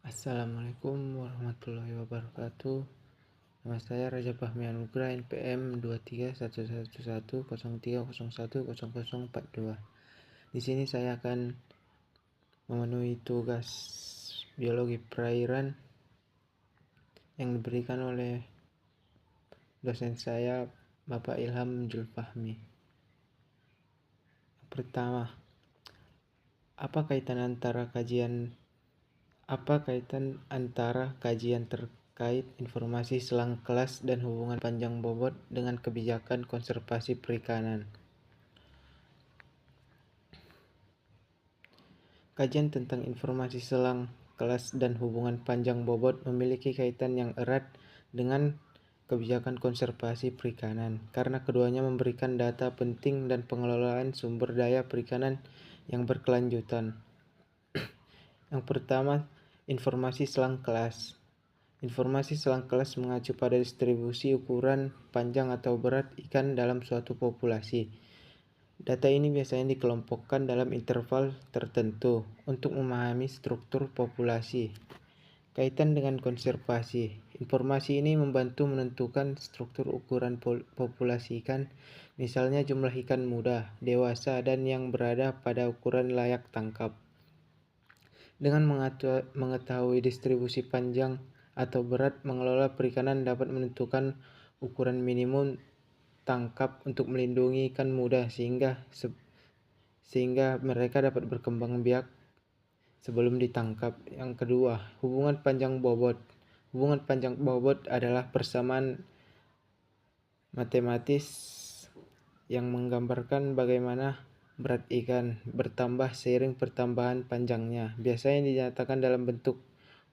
Assalamualaikum warahmatullahi wabarakatuh. Nama saya Raja Fahmi Anugrah, NPM 231110301042. Di sini saya akan memenuhi tugas biologi perairan yang diberikan oleh dosen saya, Bapak Ilham Julfahmi. Pertama, apa kaitan antara kajian terkait informasi selang kelas dan hubungan panjang bobot dengan kebijakan konservasi perikanan? Kajian tentang informasi selang kelas dan hubungan panjang bobot memiliki kaitan yang erat dengan kebijakan konservasi perikanan karena keduanya memberikan data penting dan pengelolaan sumber daya perikanan yang berkelanjutan. Yang pertama, informasi selang kelas. Informasi selang kelas mengacu pada distribusi ukuran, panjang atau berat ikan dalam suatu populasi. Data ini biasanya dikelompokkan dalam interval tertentu untuk memahami struktur populasi. Kaitan dengan konservasi, informasi ini membantu menentukan struktur ukuran populasi ikan, misalnya jumlah ikan muda, dewasa, dan yang berada pada ukuran layak tangkap. Dengan mengetahui distribusi panjang atau berat, mengelola perikanan dapat menentukan ukuran minimum tangkap untuk melindungi ikan muda sehingga mereka dapat berkembang biak sebelum ditangkap. Yang kedua, hubungan panjang bobot. Hubungan panjang bobot adalah persamaan matematis yang menggambarkan bagaimana berat ikan bertambah seiring pertambahan panjangnya. Biasanya dinyatakan dalam bentuk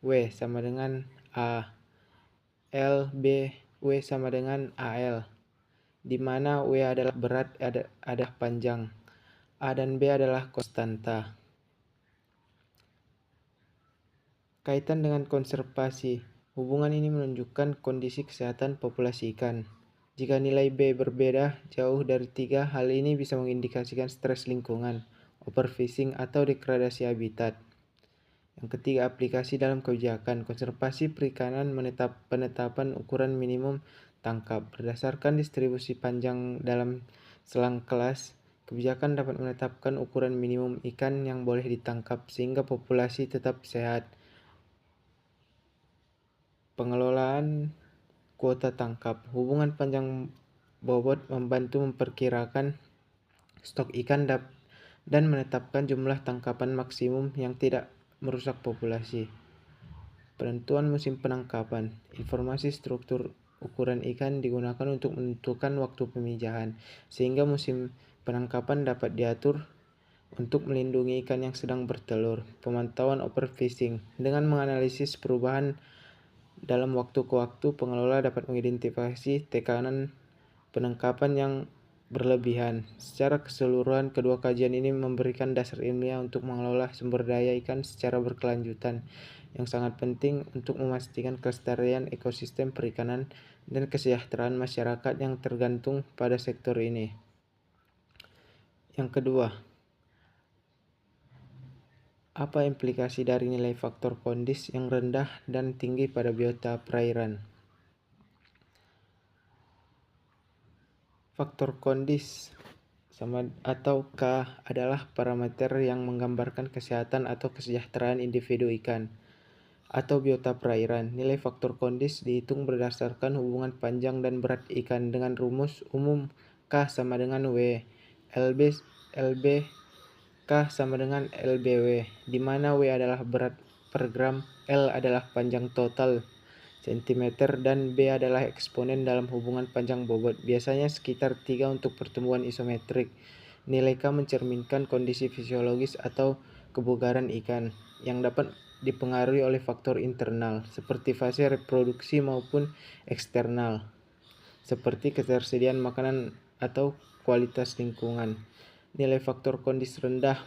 W sama dengan A, L, B, W sama dengan AL, di mana W adalah berat, adalah panjang, A dan B adalah konstanta. Kaitan dengan konservasi, hubungan ini menunjukkan kondisi kesehatan populasi ikan. Jika nilai B berbeda jauh dari 3, hal ini bisa mengindikasikan stres lingkungan, overfishing, atau degradasi habitat. Yang ketiga, aplikasi dalam kebijakan konservasi perikanan. Penetapan ukuran minimum tangkap berdasarkan distribusi panjang dalam selang kelas. Kebijakan dapat menetapkan ukuran minimum ikan yang boleh ditangkap sehingga populasi tetap sehat. Pengelolaan kuota tangkap. Hubungan panjang bobot membantu memperkirakan stok ikan dan menetapkan jumlah tangkapan maksimum yang tidak merusak populasi. Penentuan musim penangkapan. Informasi struktur ukuran ikan digunakan untuk menentukan waktu pemijahan, sehingga musim penangkapan dapat diatur untuk melindungi ikan yang sedang bertelur. Pemantauan overfishing. Dengan menganalisis perubahan dalam waktu ke waktu, pengelola dapat mengidentifikasi tekanan penangkapan yang berlebihan. Secara keseluruhan, kedua kajian ini memberikan dasar ilmiah untuk mengelola sumber daya ikan secara berkelanjutan, yang sangat penting untuk memastikan kelestarian ekosistem perikanan dan kesejahteraan masyarakat yang tergantung pada sektor ini. Yang kedua, apa implikasi dari nilai faktor kondis yang rendah dan tinggi pada biota perairan? Faktor kondis atau K adalah parameter yang menggambarkan kesehatan atau kesejahteraan individu ikan atau biota perairan. Nilai faktor kondis dihitung berdasarkan hubungan panjang dan berat ikan dengan rumus umum K sama dengan W. LB K sama dengan LBW, di mana W adalah berat per gram, L adalah panjang total cm, dan B adalah eksponen dalam hubungan panjang bobot, biasanya sekitar 3 untuk pertumbuhan isometrik. Nilai K mencerminkan kondisi fisiologis atau kebugaran ikan yang dapat dipengaruhi oleh faktor internal seperti fase reproduksi maupun eksternal seperti ketersediaan makanan atau kualitas lingkungan. Nilai faktor kondis rendah,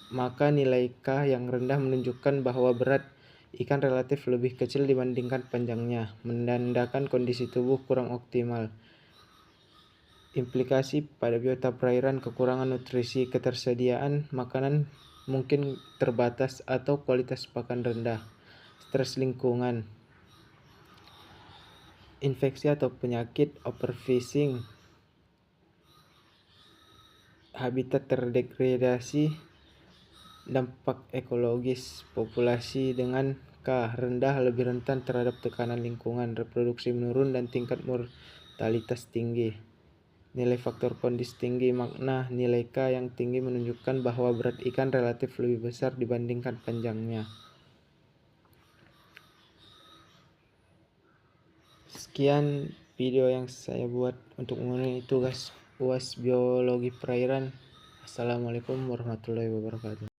maka nilai K yang rendah menunjukkan bahwa berat ikan relatif lebih kecil dibandingkan panjangnya, menandakan kondisi tubuh kurang optimal. Implikasi pada biota perairan, kekurangan nutrisi, ketersediaan makanan mungkin terbatas atau kualitas pakan rendah. Stres lingkungan, infeksi atau penyakit, overfishing, habitat terdegradasi, dampak ekologis, populasi dengan K rendah lebih rentan terhadap tekanan lingkungan, reproduksi menurun, dan tingkat mortalitas tinggi. Nilai faktor kondisi tinggi, makna nilai K yang tinggi menunjukkan bahwa berat ikan relatif lebih besar dibandingkan panjangnya. Sekian video yang saya buat untuk memenuhi tugas UAS Biologi Perairan. Assalamualaikum warahmatullahi wabarakatuh.